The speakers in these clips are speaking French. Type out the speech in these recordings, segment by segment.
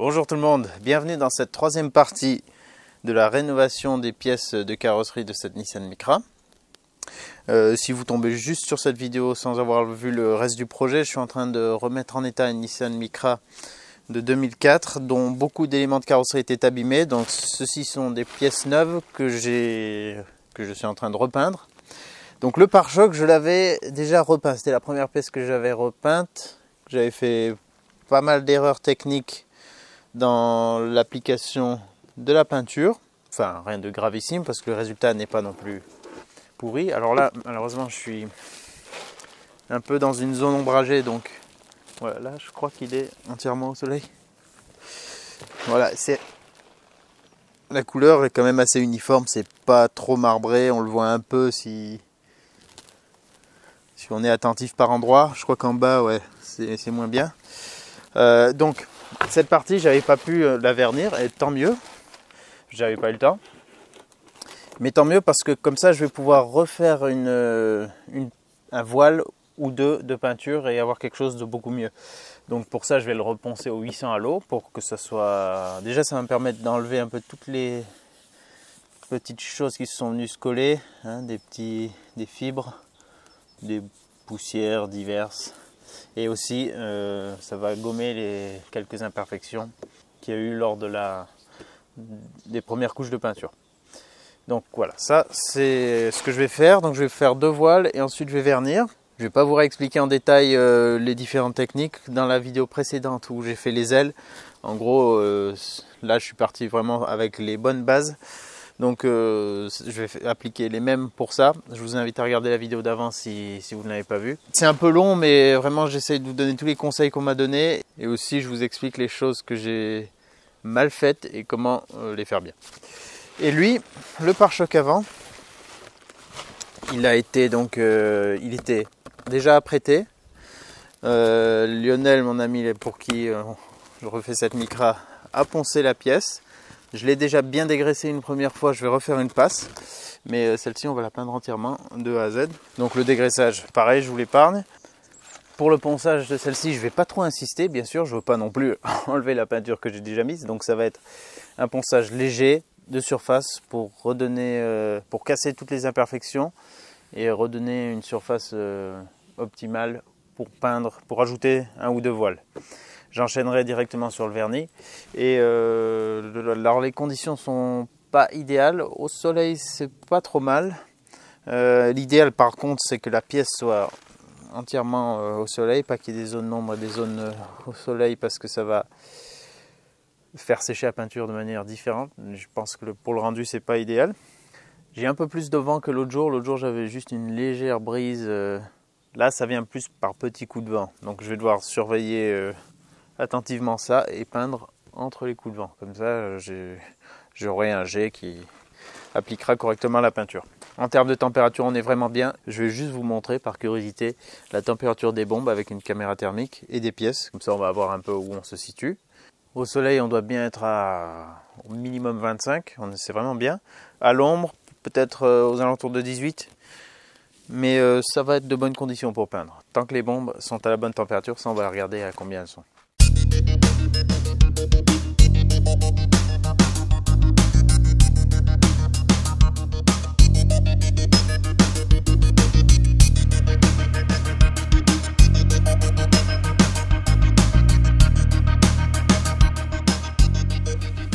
Bonjour tout le monde, bienvenue dans cette troisième partie de la rénovation des pièces de carrosserie de cette Nissan Micra. Si vous tombez juste sur cette vidéo sans avoir vu le reste du projet, je suis en train de remettre en état une Nissan Micra de 2004 dont beaucoup d'éléments de carrosserie étaient abîmés. Donc ceux-ci sont des pièces neuves que je suis en train de repeindre. Donc le pare-choc, je l'avais déjà repeint, c'était la première pièce que j'avais repeinte. J'avais fait pas mal d'erreurs techniques dans l'application de la peinture, enfin rien de gravissime parce que le résultat n'est pas non plus pourri. Alors là malheureusement je suis un peu dans une zone ombragée, donc voilà, là je crois qu'il est entièrement au soleil. Voilà, la couleur est quand même assez uniforme, c'est pas trop marbré, on le voit un peu si on est attentif par endroit. Je crois qu'en bas ouais c'est moins bien. Donc cette partie, j'avais pas pu la vernir, et tant mieux, j'avais pas eu le temps. Mais tant mieux parce que comme ça, je vais pouvoir refaire un voile ou deux de peinture et avoir quelque chose de beaucoup mieux. Donc pour ça, je vais le reponcer au 800 à l'eau pour que ça soit... Déjà, ça va me permettre d'enlever un peu toutes les petites choses qui se sont venues se coller, hein, des fibres, des poussières diverses. Et aussi, ça va gommer quelques imperfections qu'il y a eu lors des premières couches de peinture. Donc voilà, ça c'est ce que je vais faire. Donc je vais faire deux voiles et ensuite je vais vernir. Je ne vais pas vous réexpliquer en détail les différentes techniques. Dans la vidéo précédente où j'ai fait les ailes, en gros, là je suis parti vraiment avec les bonnes bases. Donc je vais appliquer les mêmes pour ça. Je vous invite à regarder la vidéo d'avant si vous ne l'avez pas vue. C'est un peu long, mais vraiment j'essaie de vous donner tous les conseils qu'on m'a donnés. Et aussi je vous explique les choses que j'ai mal faites et comment les faire bien. Et lui, le pare-choc avant, il était déjà apprêté. Lionel, mon ami pour qui je refais cette Micra, a poncé la pièce. Je l'ai déjà bien dégraissé une première fois, je vais refaire une passe. Mais celle-ci, on va la peindre entièrement de A à Z. Donc le dégraissage, pareil, je vous l'épargne. Pour le ponçage de celle-ci, je ne vais pas trop insister, bien sûr. Je ne veux pas non plus enlever la peinture que j'ai déjà mise. Donc ça va être un ponçage léger, de surface, pour pour casser toutes les imperfections et redonner une surface optimale pour peindre, pour ajouter un ou deux voiles. J'enchaînerai directement sur le vernis. Et alors les conditions sont pas idéales. Au soleil, c'est pas trop mal. L'idéal par contre, c'est que la pièce soit entièrement au soleil, pas qu'il y ait des zones d'ombre et des zones au soleil, parce que ça va faire sécher la peinture de manière différente. Je pense que pour le rendu, c'est pas idéal. J'ai un peu plus de vent que l'autre jour. L'autre jour, j'avais juste une légère brise. Là, ça vient plus par petits coups de vent. Donc, je vais devoir surveiller attentivement ça et peindre entre les coups de vent. Comme ça, j'aurai un jet qui appliquera correctement la peinture. En termes de température, on est vraiment bien. Je vais juste vous montrer par curiosité la température des bombes avec une caméra thermique et des pièces. Comme ça, on va voir un peu où on se situe. Au soleil, on doit bien être au minimum 25. C'est vraiment bien. À l'ombre, peut-être aux alentours de 18. Mais ça va être de bonnes conditions pour peindre. Tant que les bombes sont à la bonne température, ça on va regarder à combien elles sont.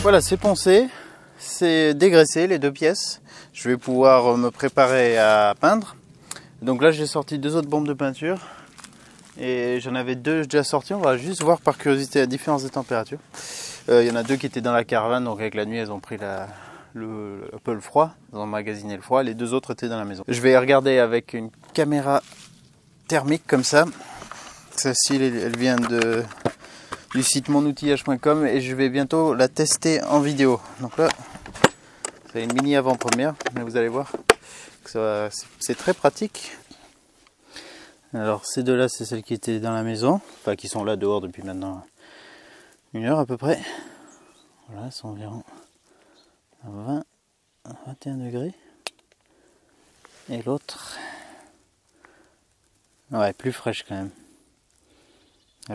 Voilà, c'est poncé, c'est dégraissé les deux pièces. Je vais pouvoir me préparer à peindre. Donc là j'ai sorti deux autres bombes de peinture. Et j'en avais deux déjà sortis, on va juste voir par curiosité la différence de température. Il y en a deux qui étaient dans la caravane, donc avec la nuit elles ont pris un peu le froid, elles ont emmagasiné le froid, les deux autres étaient dans la maison. Je vais regarder avec une caméra thermique comme ça. Celle-ci elle vient du site monoutillage.com et je vais bientôt la tester en vidéo. Donc là, c'est une mini avant-première, mais vous allez voir que c'est très pratique. Alors ces deux-là, c'est celles qui étaient dans la maison, enfin qui sont là dehors depuis maintenant 1 heure à peu près. Voilà, elles sont environ à 21 degrés. Et l'autre, ouais, plus fraîche quand même.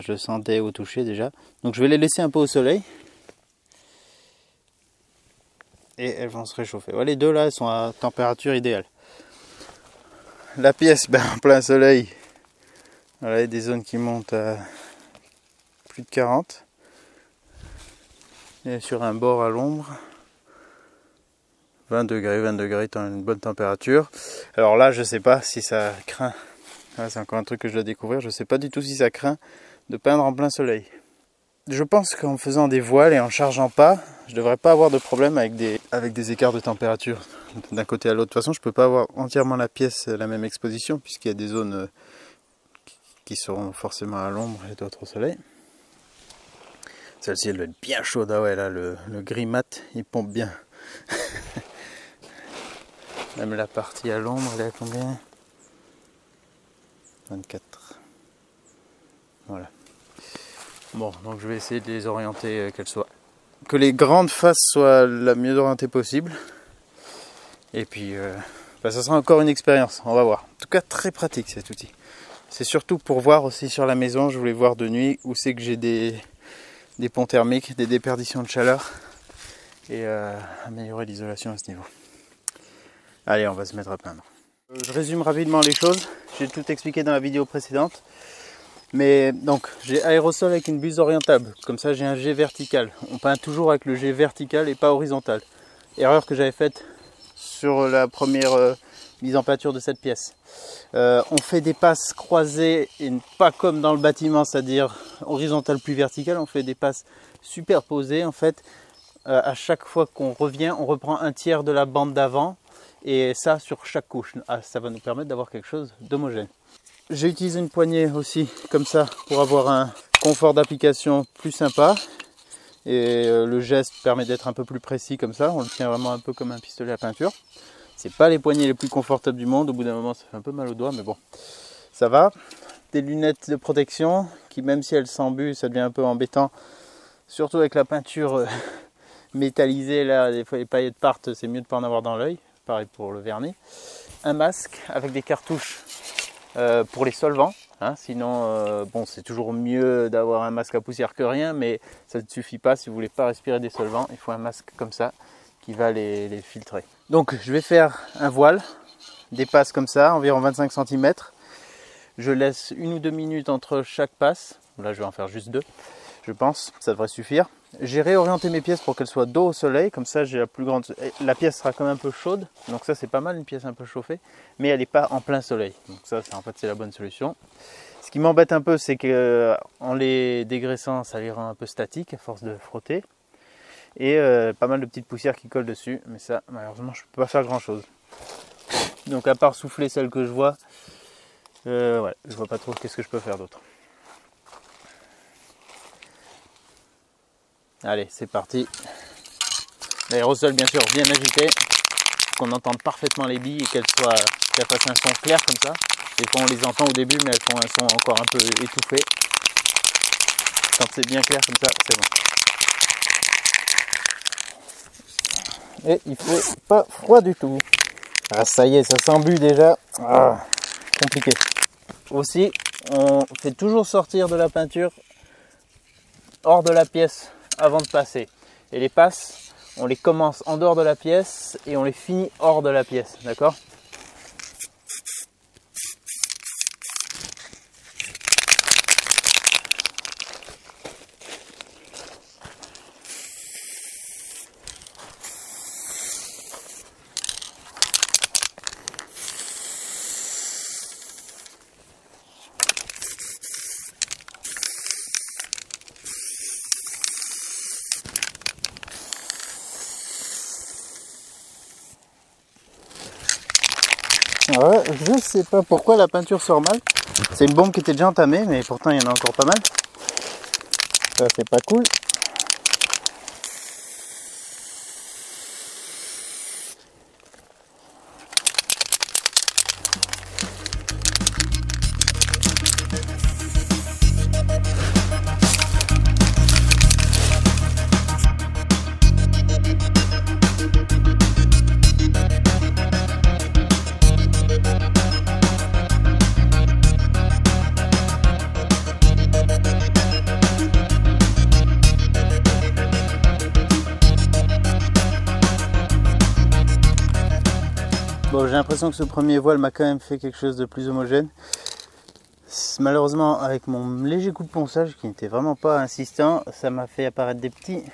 Je le sentais au toucher déjà. Donc je vais les laisser un peu au soleil. et elles vont se réchauffer. Ouais, les deux là, elles sont à température idéale. La pièce, en plein soleil. Voilà, il y a des zones qui montent à plus de 40. Et sur un bord à l'ombre, 20 degrés étant une bonne température. Alors là, je sais pas si ça craint. Ah, c'est encore un truc que je dois découvrir. Je sais pas du tout si ça craint de peindre en plein soleil. Je pense qu'en faisant des voiles et en chargeant pas, je devrais pas avoir de problème avec des écarts de température d'un côté à l'autre. De toute façon, je peux pas avoir entièrement la pièce la même exposition puisqu'il y a des zones qui seront forcément à l'ombre et d'autres au soleil. Celle-ci, elle doit être bien chaude. Ah ouais, là, le gris mat, il pompe bien. Même la partie à l'ombre, elle est à combien? 24. Voilà. Bon, donc je vais essayer de les orienter, que les grandes faces soient la mieux orientées possible. Et puis, ça sera encore une expérience, on va voir. En tout cas, très pratique cet outil. C'est surtout pour voir aussi sur la maison, je voulais voir de nuit où c'est que j'ai des ponts thermiques, des déperditions de chaleur. Et améliorer l'isolation à ce niveau. Allez, on va se mettre à peindre. Je résume rapidement les choses. J'ai tout expliqué dans la vidéo précédente. Mais donc, j'ai aérosol avec une buse orientable. Comme ça, j'ai un jet vertical. On peint toujours avec le jet vertical et pas horizontal. Erreur que j'avais faite sur la première mise en peinture de cette pièce. On fait des passes croisées et pas comme dans le bâtiment, c'est-à-dire horizontale plus verticale. On fait des passes superposées. En fait, à chaque fois qu'on revient, on reprend un tiers de la bande d'avant. Et ça sur chaque couche. Ça va nous permettre d'avoir quelque chose d'homogène. J'ai utilisé une poignée aussi comme ça pour avoir un confort d'application plus sympa. Et le geste permet d'être un peu plus précis comme ça. On le tient vraiment un peu comme un pistolet à peinture. C'est pas les poignées les plus confortables du monde. Au bout d'un moment, ça fait un peu mal aux doigts, mais bon, ça va. Des lunettes de protection qui, même si elles s'embuent, ça devient un peu embêtant. Surtout avec la peinture métallisée, là, des fois les paillettes partent, c'est mieux de ne pas en avoir dans l'œil. Pareil pour le vernis. Un masque avec des cartouches pour les solvants. Hein, sinon, bon, c'est toujours mieux d'avoir un masque à poussière que rien, mais ça ne suffit pas. Si vous voulez pas respirer des solvants, il faut un masque comme ça qui va les filtrer. Donc, je vais faire un voile, des passes comme ça, environ 25 cm. Je laisse 1 ou 2 minutes entre chaque passe. Là, je vais en faire juste 2, je pense. Ça devrait suffire. J'ai réorienté mes pièces pour qu'elles soient dos au soleil, comme ça j'ai la plus grande. La pièce sera quand même un peu chaude, donc ça c'est pas mal, une pièce un peu chauffée, mais elle n'est pas en plein soleil. Donc ça, en fait, c'est la bonne solution. Ce qui m'embête un peu, c'est que en les dégraissant, ça les rend un peu statiques à force de frotter, et pas mal de petites poussières qui collent dessus. Mais ça, malheureusement, je peux pas faire grand chose. Donc à part souffler celle que je vois, ouais, je vois pas trop qu'est-ce que je peux faire d'autre. Allez, c'est parti. L'aérosol, bien sûr, bien agité, qu'on entende parfaitement les billes et qu'elles fassent un son clair comme ça. Des fois, on les entend au début, mais elles font un son encore un peu étouffé. Quand c'est bien clair comme ça, c'est bon. Et il fait pas froid du tout. Ah, ça y est, ça s'embue déjà. Ah, compliqué. Aussi, on fait toujours sortir de la peinture hors de la pièce avant de passer. Et les passes, on les commence en dehors de la pièce et on les finit hors de la pièce, d'accord ? Ouais, je sais pas pourquoi la peinture sort mal. C'est une bombe qui était déjà entamée, mais pourtant il y en a encore pas mal. Ça, c'est pas cool. Bon, j'ai l'impression que ce premier voile m'a quand même fait quelque chose de plus homogène. Malheureusement, avec mon léger coup de ponçage qui n'était vraiment pas insistant, ça m'a fait apparaître des petits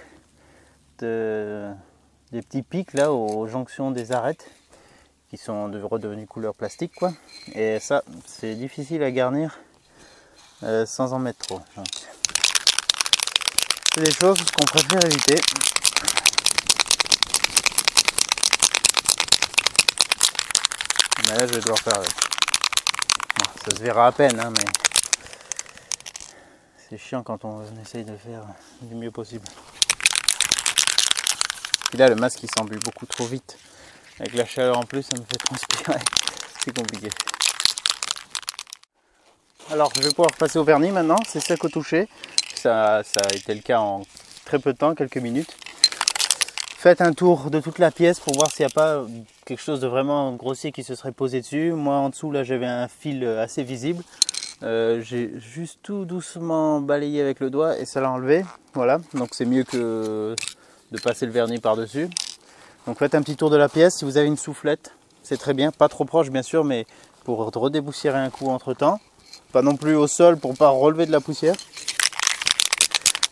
pics là aux jonctions des arêtes qui sont redevenus couleur plastique quoi. Et ça, c'est difficile à garnir sans en mettre trop. C'est des choses qu'on préfère éviter. Mais là, je vais devoir faire avec. Bon, ça se verra à peine, hein, mais c'est chiant quand on essaye de faire du mieux possible. Et là, le masque il s'embue beaucoup trop vite. Avec la chaleur en plus, ça me fait transpirer. C'est compliqué. Alors, je vais pouvoir passer au vernis maintenant. C'est sec au toucher. Ça a été le cas en très peu de temps, quelques minutes. Faites un tour de toute la pièce pour voir s'il n'y a pas quelque chose de vraiment grossier qui se serait posé dessus. Moi en dessous là j'avais un fil assez visible. J'ai juste tout doucement balayé avec le doigt et ça l'a enlevé. Voilà, donc c'est mieux que de passer le vernis par dessus. Donc faites un petit tour de la pièce. Si vous avez une soufflette, c'est très bien. Pas trop proche bien sûr, mais pour redépoussiérer un coup entre temps. Pas non plus au sol pour pas relever de la poussière.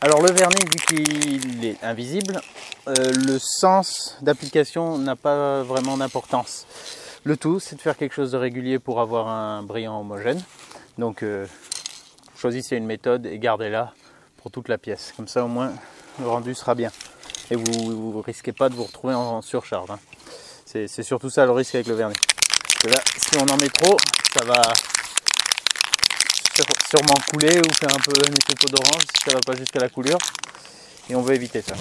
Alors le vernis, vu qu'il est invisible, le sens d'application n'a pas vraiment d'importance. Le tout, c'est de faire quelque chose de régulier pour avoir un brillant homogène. Donc choisissez une méthode et gardez-la pour toute la pièce. Comme ça au moins le rendu sera bien. Et vous ne risquez pas de vous retrouver en surcharge. Hein. C'est surtout ça le risque avec le vernis. Parce que là, si on en met trop, ça va sûrement couler ou faire un peu un effet peau d'orange si ça ne va pas jusqu'à la coulure. Et on veut éviter ça.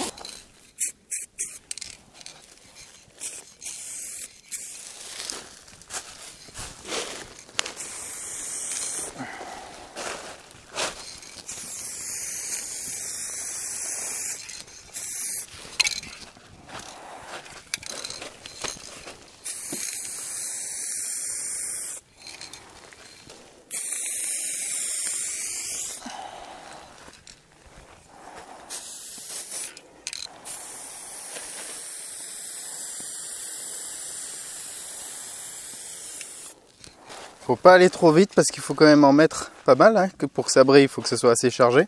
Faut pas aller trop vite parce qu'il faut quand même en mettre pas mal, hein, que pour que ça brille, il faut que ce soit assez chargé.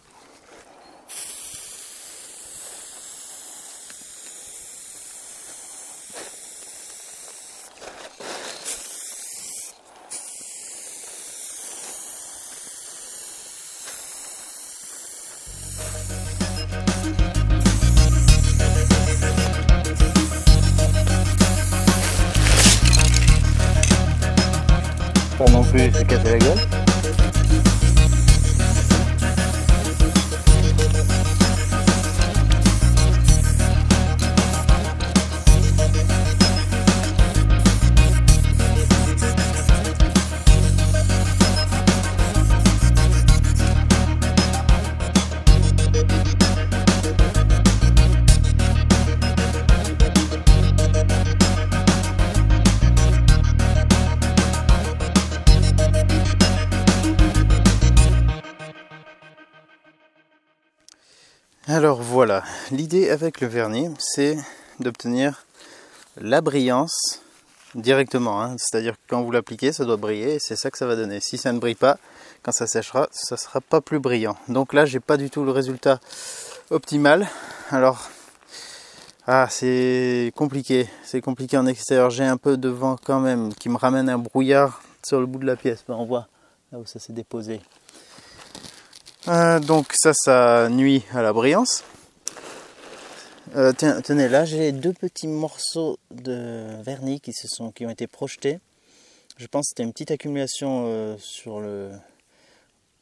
Pas non plus se casser la gueule. Alors voilà, l'idée avec le vernis, c'est d'obtenir la brillance directement. Hein. C'est-à-dire que quand vous l'appliquez, ça doit briller et c'est ça que ça va donner. Si ça ne brille pas, quand ça séchera, ça ne sera pas plus brillant. Donc là, j'ai pas du tout le résultat optimal. Alors, c'est compliqué. C'est compliqué en extérieur. J'ai un peu de vent quand même qui me ramène un brouillard sur le bout de la pièce. On voit là où ça s'est déposé. Donc ça nuit à la brillance. Tenez, là j'ai deux petits morceaux de vernis qui ont été projetés. Je pense que c'était une petite accumulation sur le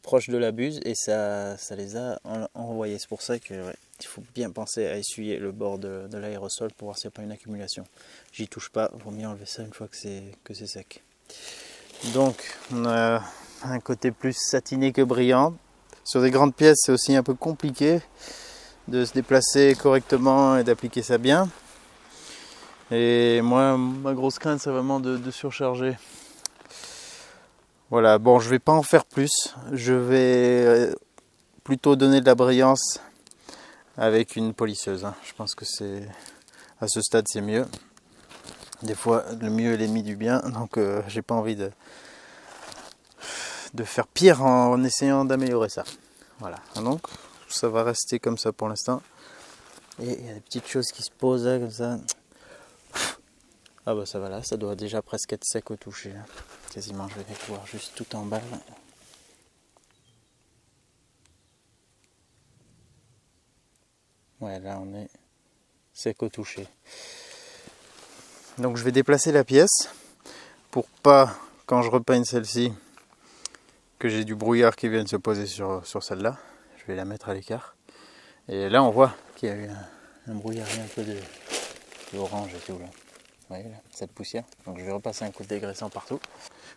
proche de la buse et ça les a envoyés. C'est pour ça que il faut bien penser à essuyer le bord de l'aérosol pour voir s'il n'y a pas une accumulation. J'y touche pas, il vaut mieux enlever ça une fois que c'est sec. Donc on a un côté plus satiné que brillant. Sur des grandes pièces, c'est aussi un peu compliqué de se déplacer correctement et d'appliquer ça bien. Et moi, ma grosse crainte, c'est vraiment de surcharger. Voilà, bon, je vais pas en faire plus. Je vais plutôt donner de la brillance avec une polisseuse. Je pense que à ce stade, c'est mieux. Des fois, le mieux est l'ennemi du bien, donc j'ai pas envie de faire pire en essayant d'améliorer ça. Voilà, donc ça va rester comme ça pour l'instant. Et il y a des petites choses qui se posent là, comme ça. Ah bah ça va là, ça doit déjà presque être sec au toucher. Là. Quasiment, je vais voir juste tout en bas. Là. Ouais, là on est sec au toucher. Donc je vais déplacer la pièce pour pas, quand je repeigne celle-ci, que j'ai du brouillard qui vienne se poser sur celle-là. Je vais la mettre à l'écart. Et là on voit qu'il y a eu un brouillard un peu de orange et tout là. Vous voyez là, cette poussière. Donc je vais repasser un coup de dégraissant partout.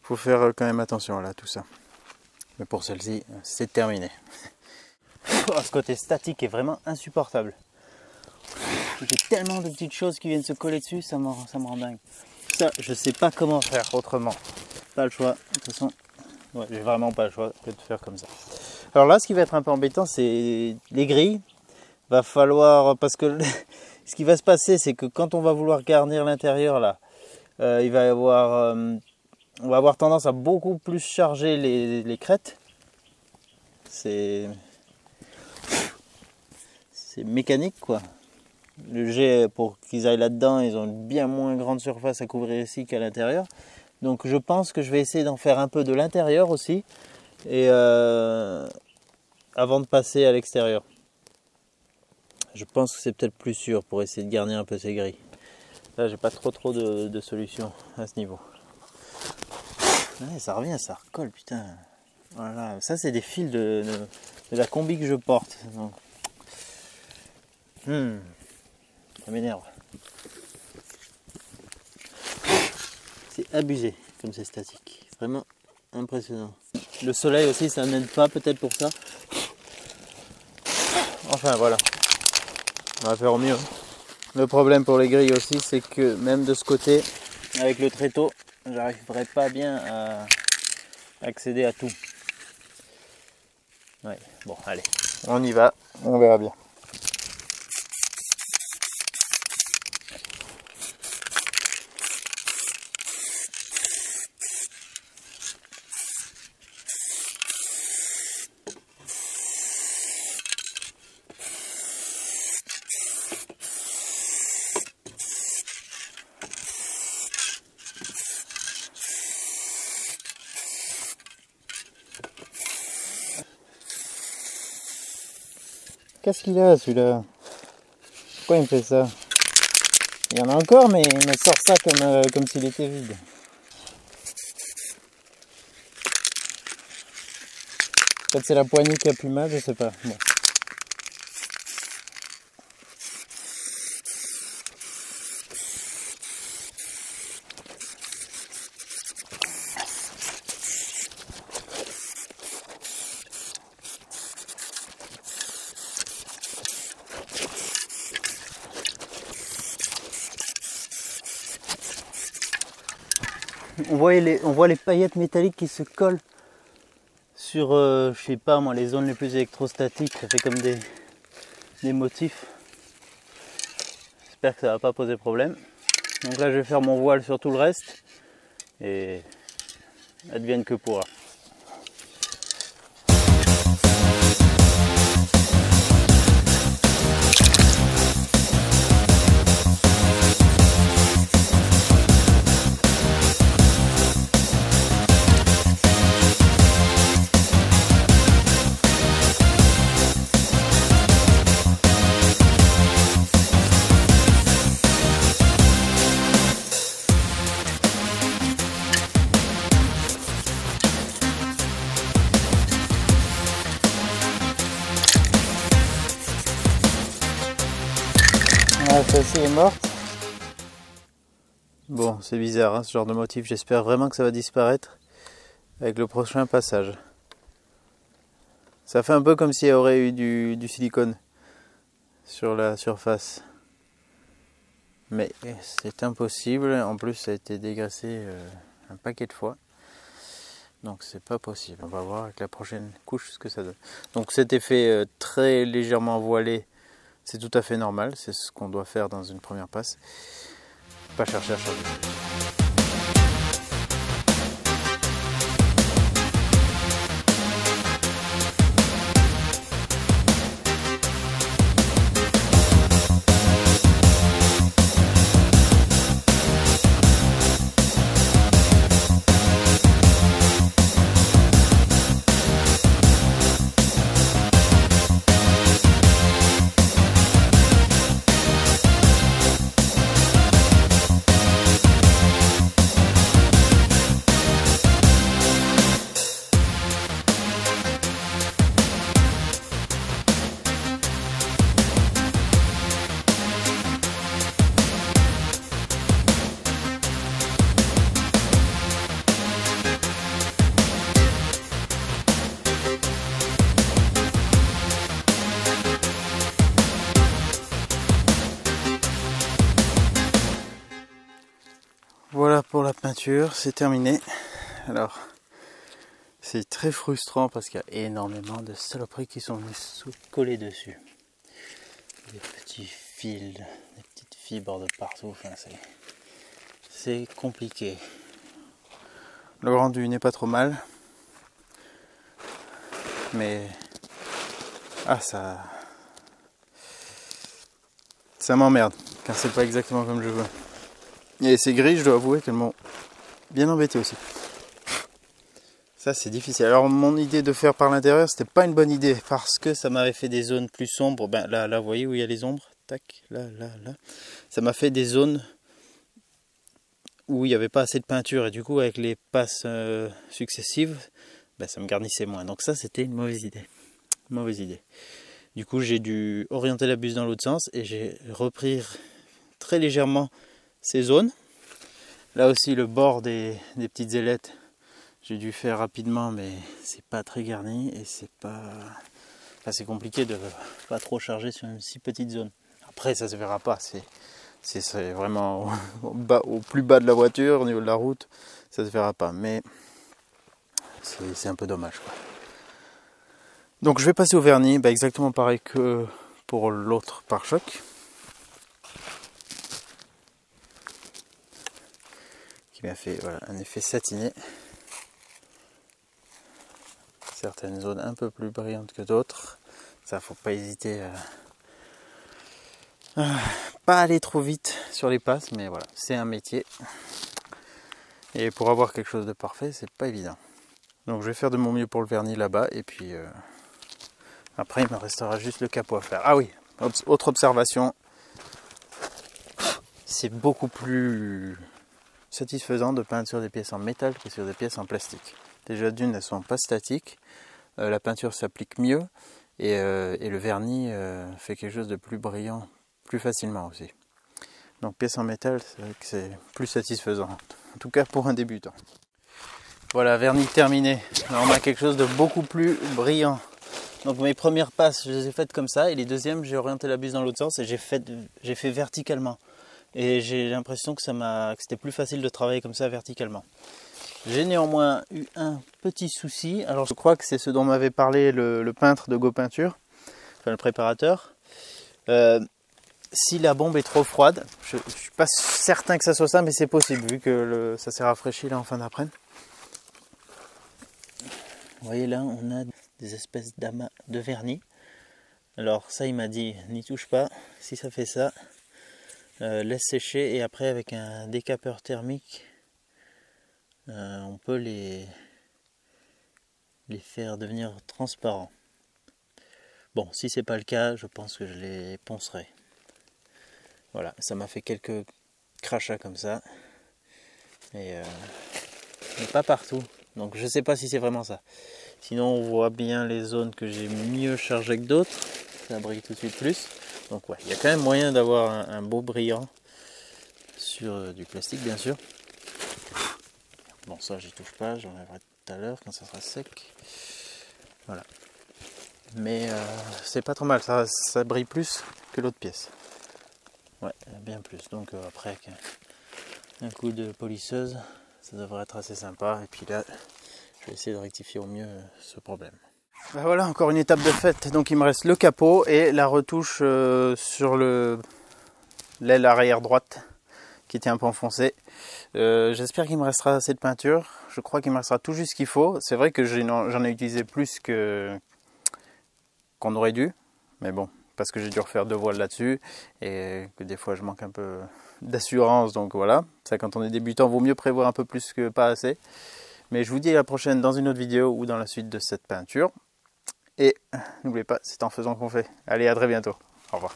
Faut faire quand même attention là, tout ça. Mais pour celle-ci, c'est terminé. Ce côté statique est vraiment insupportable. J'ai tellement de petites choses qui viennent se coller dessus, ça me rend dingue. Ça, je sais pas comment faire autrement. Pas le choix. De toute façon, ouais, j'ai vraiment pas le choix que de faire comme ça. Alors là, ce qui va être un peu embêtant, c'est les grilles. Va falloir, parce que ce qui va se passer, c'est que quand on va vouloir garnir l'intérieur là, il va y avoir, on va avoir tendance à beaucoup plus charger les crêtes. C'est mécanique quoi. Le jet, pour qu'ils aillent là-dedans, ils ont une bien moins grande surface à couvrir ici qu'à l'intérieur. Donc je pense que je vais essayer d'en faire un peu de l'intérieur aussi, et avant de passer à l'extérieur. Je pense que c'est peut-être plus sûr pour essayer de garnir un peu ces grilles. Là, j'ai pas trop de solutions à ce niveau. Ouais, ça revient, ça recolle, putain. Voilà, ça c'est des fils de la combi que je porte. Donc. Ça m'énerve. C'est abusé comme c'est statique. Vraiment impressionnant. Le soleil aussi, ça n'aide pas peut-être pour ça. Enfin voilà. On va faire au mieux. Le problème pour les grilles aussi, c'est que même de ce côté, avec le tréteau, j'arriverai pas bien à accéder à tout. Ouais, bon, allez, on y va, on verra bien. Qu'est-ce qu'il a celui-là? Pourquoi il me fait ça? Il y en a encore, mais il me sort ça comme s'il était vide. Peut-être c'est la poignée qui a plus mal, je sais pas. Bon. On voit les paillettes métalliques qui se collent sur, je sais pas moi, les zones les plus électrostatiques. Ça fait comme des motifs. J'espère que ça va pas poser problème. Donc là, je vais faire mon voile sur tout le reste et advienne que pourra. Celle-ci est morte. Bon, c'est bizarre hein, ce genre de motif. J'espère vraiment que ça va disparaître avec le prochain passage. Ça fait un peu comme s'il y aurait eu du silicone sur la surface. Mais c'est impossible. En plus, ça a été dégraissé un paquet de fois. Donc c'est pas possible. On va voir avec la prochaine couche ce que ça donne. Donc cet effet très légèrement voilé, c'est tout à fait normal, c'est ce qu'on doit faire dans une première passe. pas chercher à changer. Voilà pour la peinture, c'est terminé. Alors, c'est très frustrant parce qu'il y a énormément de saloperies qui sont venues se coller dessus. Des petits fils, des petites fibres de partout, enfin, c'est compliqué. Le rendu n'est pas trop mal. Mais... ah, ça m'emmerde quand c'est pas exactement comme je veux. Et ces grilles, je dois avouer qu'elles m'ont bien embêté aussi. Ça, c'est difficile. Alors, mon idée de faire par l'intérieur, c'était pas une bonne idée parce que ça m'avait fait des zones plus sombres. Ben là, vous voyez où il y a les ombres. Tac, là. Ça m'a fait des zones où il n'y avait pas assez de peinture et du coup, avec les passes successives, ben, ça me garnissait moins. Donc ça, c'était une mauvaise idée. Du coup, j'ai dû orienter la buse dans l'autre sens et j'ai repris très légèrement ces zones. Là aussi, le bord des petites ailettes, j'ai dû faire rapidement, mais c'est pas très garni et c'est pas... enfin, c'est compliqué de pas trop charger sur une si petite zone. Après, ça se verra pas, c'est vraiment au plus bas de la voiture, au niveau de la route, ça se verra pas, mais c'est un peu dommage, quoi. Donc je vais passer au vernis, bah, exactement pareil que pour l'autre pare-choc, qui m'a fait voilà, un effet satiné. Certaines zones un peu plus brillantes que d'autres. Ça, faut pas hésiter à pas aller trop vite sur les passes, mais voilà, c'est un métier. Et pour avoir quelque chose de parfait, c'est pas évident. Donc je vais faire de mon mieux pour le vernis là-bas, et puis après il me restera juste le capot à faire. Ah oui, autre observation, c'est beaucoup plus satisfaisant de peindre sur des pièces en métal que sur des pièces en plastique. Déjà d'une, elles sont pas statiques, la peinture s'applique mieux, et le vernis fait quelque chose de plus brillant, plus facilement aussi. Donc pièce en métal, c'est vrai que c'est plus satisfaisant, en tout cas pour un débutant. Voilà, vernis terminé. Alors on a quelque chose de beaucoup plus brillant. Donc mes premières passes, je les ai faites comme ça, et les deuxièmes, j'ai orienté la buse dans l'autre sens et j'ai fait verticalement. Et j'ai l'impression que c'était plus facile de travailler comme ça verticalement. J'ai néanmoins eu un petit souci. Alors je crois que c'est ce dont m'avait parlé le peintre de Go Peinture, enfin le préparateur. Si la bombe est trop froide, je ne suis pas certain que ça soit ça, mais c'est possible vu que ça s'est rafraîchi là en fin d'après-midi. Vous voyez là, on a des espèces d'amas de vernis. Alors ça, il m'a dit, n'y touche pas. Si ça fait ça, laisse sécher et après avec un décapeur thermique, on peut les faire devenir transparents. Bon, si c'est pas le cas, je pense que je les poncerai. Voilà, ça m'a fait quelques crachats comme ça, mais pas partout. Donc je sais pas si c'est vraiment ça. Sinon on voit bien les zones que j'ai mieux chargées que d'autres. Ça brille tout de suite plus. Donc ouais, il y a quand même moyen d'avoir un beau brillant sur du plastique bien sûr. Bon ça j'y touche pas, j'enlèverai tout à l'heure quand ça sera sec. Voilà. Mais c'est pas trop mal, ça brille plus que l'autre pièce. Ouais, bien plus. Donc après avec un coup de polisseuse, ça devrait être assez sympa. Et puis là, je vais essayer de rectifier au mieux ce problème. Ben voilà, encore une étape de faite. Donc il me reste le capot et la retouche sur l'aile arrière droite qui était un peu enfoncé. J'espère qu'il me restera assez de peinture. Je crois qu'il me restera tout juste ce qu'il faut. C'est vrai que j'en ai utilisé plus qu'on aurait dû, mais bon, parce que j'ai dû refaire 2 voiles là-dessus et que des fois je manque un peu d'assurance, donc voilà. Ça, quand on est débutant, vaut mieux prévoir un peu plus que pas assez. Mais je vous dis à la prochaine dans une autre vidéo ou dans la suite de cette peinture. Et n'oubliez pas, c'est en faisant qu'on fait. Allez, à très bientôt. Au revoir.